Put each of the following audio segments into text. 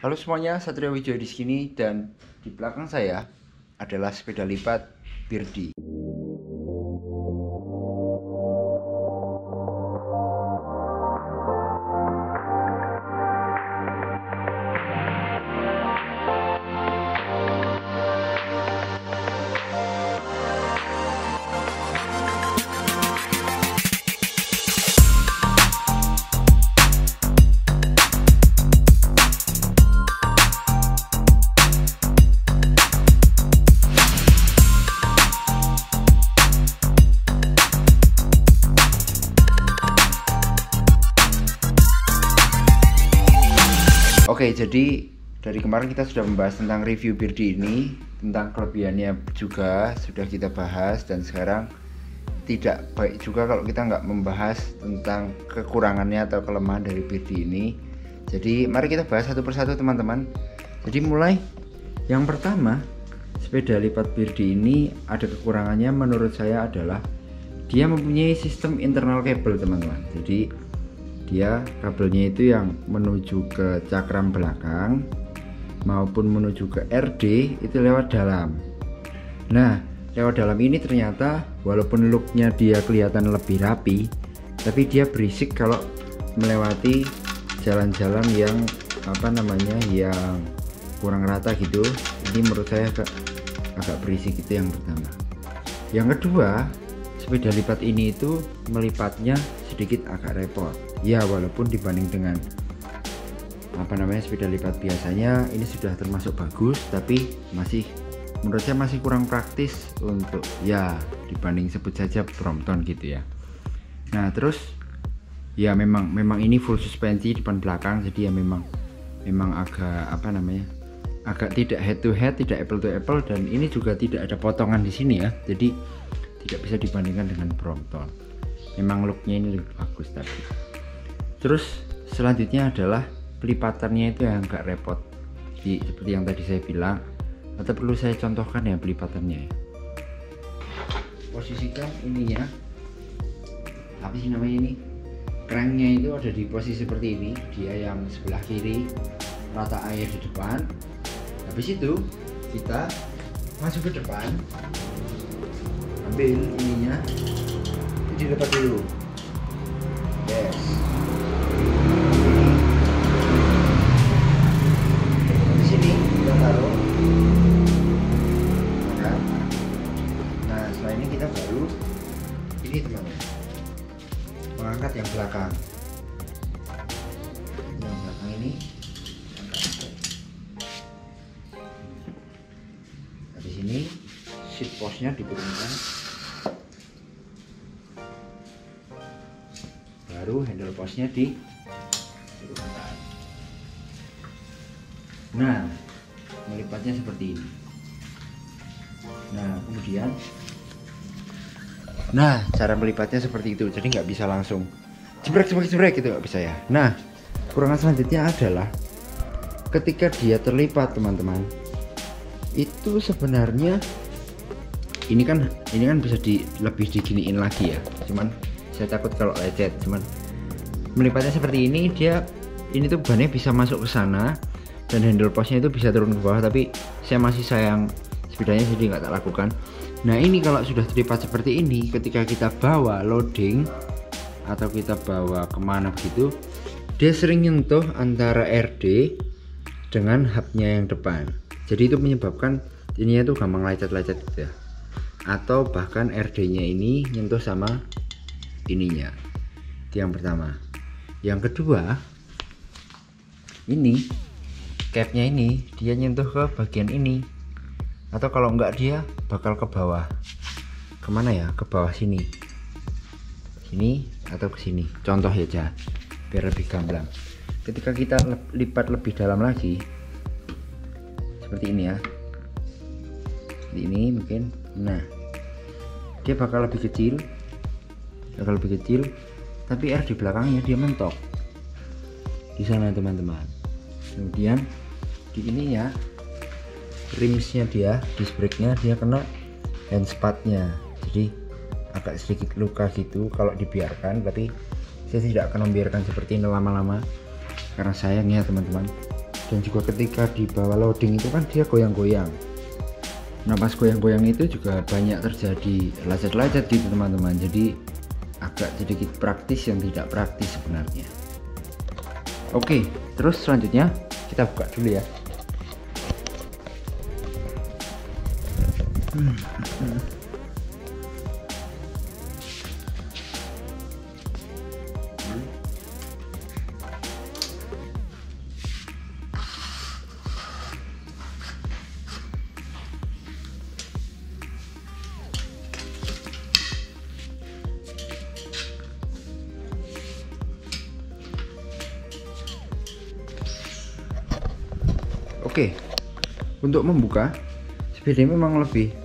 Halo semuanya, Satrio Wijaya di sini dan di belakang saya adalah sepeda lipat Birdi. Oke, jadi dari kemarin kita sudah membahas tentang review Birdi ini, tentang kelebihannya juga sudah kita bahas, dan sekarang tidak baik juga kalau kita nggak membahas tentang kekurangannya atau kelemahan dari Birdi ini. Jadi mari kita bahas satu persatu teman-teman. Jadi mulai yang pertama, sepeda lipat Birdi ini ada kekurangannya menurut saya adalah dia mempunyai sistem internal kabel teman-teman. Jadi dia kabelnya itu yang menuju ke cakram belakang maupun menuju ke RD itu lewat dalam. Nah, lewat dalam ini ternyata walaupun looknya dia kelihatan lebih rapi, tapi dia berisik kalau melewati jalan-jalan yang yang kurang rata gitu. Ini menurut saya agak berisik, itu yang pertama. Yang kedua, sepeda lipat ini itu melipatnya sedikit agak repot ya, walaupun dibanding dengan sepeda lipat biasanya ini sudah termasuk bagus, tapi menurut saya masih kurang praktis untuk ya dibanding sebut saja Brompton gitu ya. Nah terus ya memang ini full suspensi depan belakang, jadi ya memang agak agak tidak head to head, tidak apple to apple, dan ini juga tidak ada potongan di sini ya, jadi tidak bisa dibandingkan dengan Brompton. Memang looknya ini lebih bagus tadi. Terus selanjutnya adalah pelipatannya itu yang agak repot, seperti yang tadi saya bilang, atau perlu saya contohkan ya pelipatannya ya. Posisikan ininya, apa sih namanya ini, cranknya itu ada di posisi seperti ini, dia yang sebelah kiri rata air di depan. Habis itu kita masuk ke depan, ambil ininya, dilepas dulu. Yes. Di sini kita taruh. Nah, setelah ini kita baru ini teman-teman, mengangkat yang belakang. Yang belakang ini angkat. Nah, di sini seat postnya diturunkan. Baru handle postnya diturunkan. Nah, melipatnya seperti ini. Nah, kemudian cara melipatnya seperti itu, jadi nggak bisa langsung jebrek gitu, nggak bisa ya. Nah, kekurangan selanjutnya adalah ketika dia terlipat teman-teman, itu sebenarnya ini kan bisa lebih diginiin lagi ya, cuman saya takut kalau lecet. Cuman melipatnya seperti ini, ini tuh bannya bisa masuk ke sana dan handle postnya itu bisa turun ke bawah, tapi saya masih sayang sepedanya jadi nggak tak lakukan. Nah ini kalau sudah terlipat seperti ini, ketika kita bawa loading atau kita bawa kemana begitu, dia sering nyentuh antara RD dengan hubnya yang depan, jadi itu menyebabkan ininya tuh gampang lecet-lecet gitu ya, atau bahkan RD nya ini nyentuh sama ininya. Itu yang pertama. Yang kedua, ini capnya ini dia nyentuh ke bagian ini, atau kalau enggak dia bakal ke bawah. Kemana ya? Ke bawah sini atau ke sini. Contoh ya, biar lebih gamblang. Ketika kita lipat lebih dalam lagi seperti ini ya, seperti ini mungkin. Nah, dia bakal lebih kecil, tapi air di belakangnya dia mentok di sana teman-teman. Kemudian di ini ya, rimsnya dia, disc brake-nya dia kena handspatnya, jadi agak sedikit luka gitu kalau dibiarkan, tapi saya tidak akan membiarkan seperti ini lama-lama karena sayangnya teman-teman. dan juga ketika di bawah loading itu kan dia goyang-goyang. Nah pas goyang-goyang itu juga banyak terjadi lecet-lecet gitu teman-teman, jadi agak sedikit praktis yang tidak praktis sebenarnya. Oke, terus selanjutnya kita buka dulu ya. Oke, untuk membuka sepeda ini memang lebih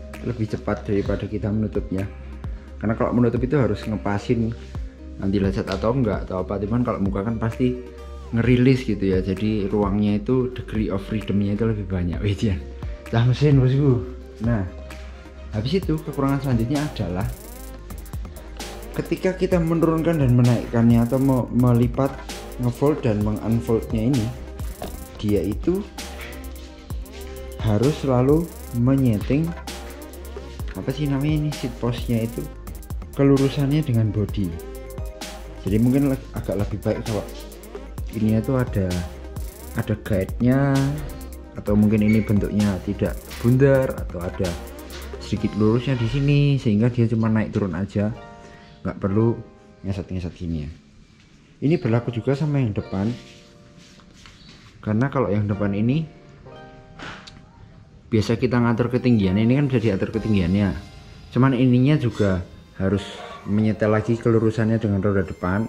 cepat daripada kita menutupnya, karena kalau menutup itu harus ngepasin nanti lecet atau enggak atau apa, cuman kalau membuka kan pasti ngerilis gitu ya, jadi ruangnya itu degree of freedomnya itu lebih banyak. Wijian cah mesin bosku. Nah habis itu kekurangan selanjutnya adalah ketika kita menurunkan dan menaikkannya atau melipat, ngefold dan mengunfoldnya ini, dia itu harus selalu menyeting apa sih namanya ini, seat postnya itu kelurusannya dengan body. Jadi mungkin agak lebih baik kalau ini tuh ada guide-nya, atau mungkin ini bentuknya tidak bundar atau ada sedikit lurusnya di sini sehingga dia cuma naik turun aja, nggak perlu ngeset gini ya. Ini berlaku juga sama yang depan, karena kalau yang depan ini biasa kita ngatur ketinggiannya, ini kan bisa diatur ketinggiannya, cuman ininya juga harus menyetel lagi kelurusannya dengan roda depan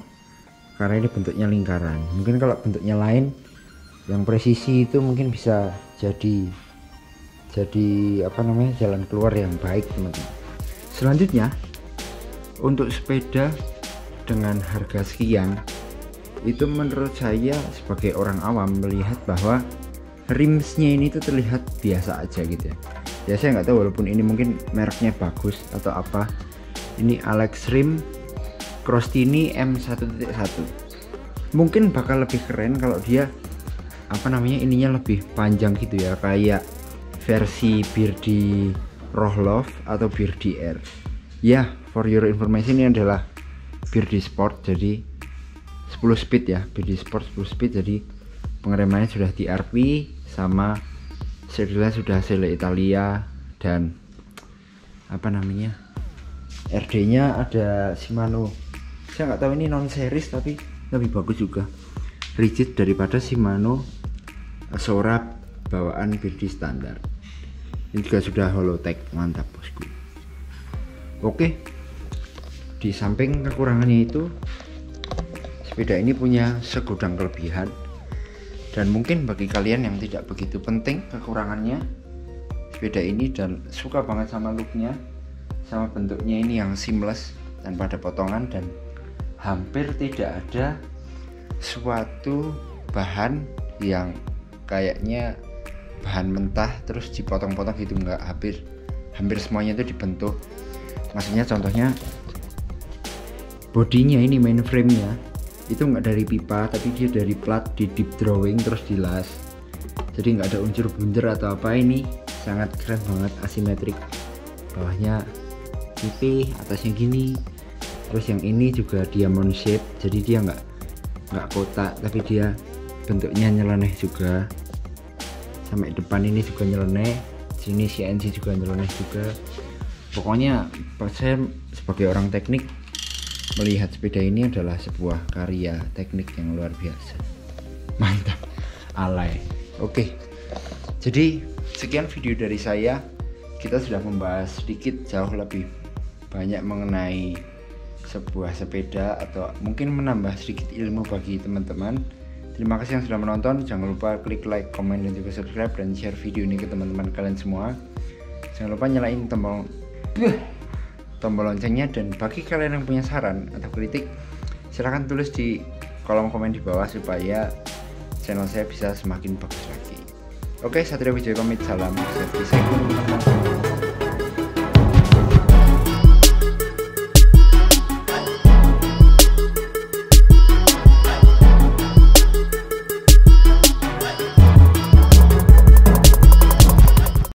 karena ini bentuknya lingkaran. Mungkin kalau bentuknya lain yang presisi itu mungkin bisa jadi apa namanya, jalan keluar yang baik teman-teman. Selanjutnya untuk sepeda dengan harga sekian itu menurut saya sebagai orang awam melihat bahwa rimsnya ini tuh terlihat biasa aja gitu ya. Ya saya nggak tahu, walaupun ini mungkin mereknya bagus atau apa. Ini Alex Rim Crostini M1.1. Mungkin bakal lebih keren kalau dia apa namanya, ininya lebih panjang gitu ya, kayak versi Beardy Rohloff atau Beardy Air. Ya, for your information ini adalah Beardy Sport, jadi 10 speed ya, Beardy Sport 10 speed, jadi pengeremannya sudah DRP sama seatnya sudah Selle Italia, dan apa namanya, RD nya ada Shimano. Saya nggak tahu ini non series tapi lebih bagus juga, rigid daripada Shimano Sora bawaan Beardy standar. Ini juga sudah Holotech, mantap bosku. Oke, di samping kekurangannya itu sepeda ini punya segudang kelebihan, dan mungkin bagi kalian yang tidak begitu penting kekurangannya sepeda ini dan suka banget sama looknya, sama bentuknya ini yang seamless tanpa ada potongan, dan hampir tidak ada suatu bahan yang kayaknya bahan mentah terus dipotong-potong gitu, enggak, hampir semuanya itu dibentuk. Maksudnya contohnya bodinya ini, mainframe nya itu enggak dari pipa tapi dia dari plat di deep drawing terus dilas, jadi enggak ada unsur bundar atau apa. Ini sangat keren banget, asimetrik, bawahnya pipih, atasnya gini, terus yang ini juga diamond shape, jadi dia enggak kotak tapi dia bentuknya nyeleneh juga, sampai depan ini juga nyeleneh, sini CNC juga nyeleneh juga. Pokoknya saya sebagai orang teknik melihat sepeda ini adalah sebuah karya teknik yang luar biasa, mantap, alay. Oke, jadi sekian video dari saya. Kita sudah membahas sedikit jauh lebih banyak mengenai sebuah sepeda, atau mungkin menambah sedikit ilmu bagi teman-teman. Terima kasih yang sudah menonton. Jangan lupa klik like, komen, dan juga subscribe, dan share video ini ke teman-teman kalian semua. Jangan lupa nyalain tombol loncengnya, dan bagi kalian yang punya saran atau kritik silahkan tulis di kolom komen di bawah supaya channel saya bisa semakin bagus lagi. Oke, Satrio Wijaya pamit, salam safety.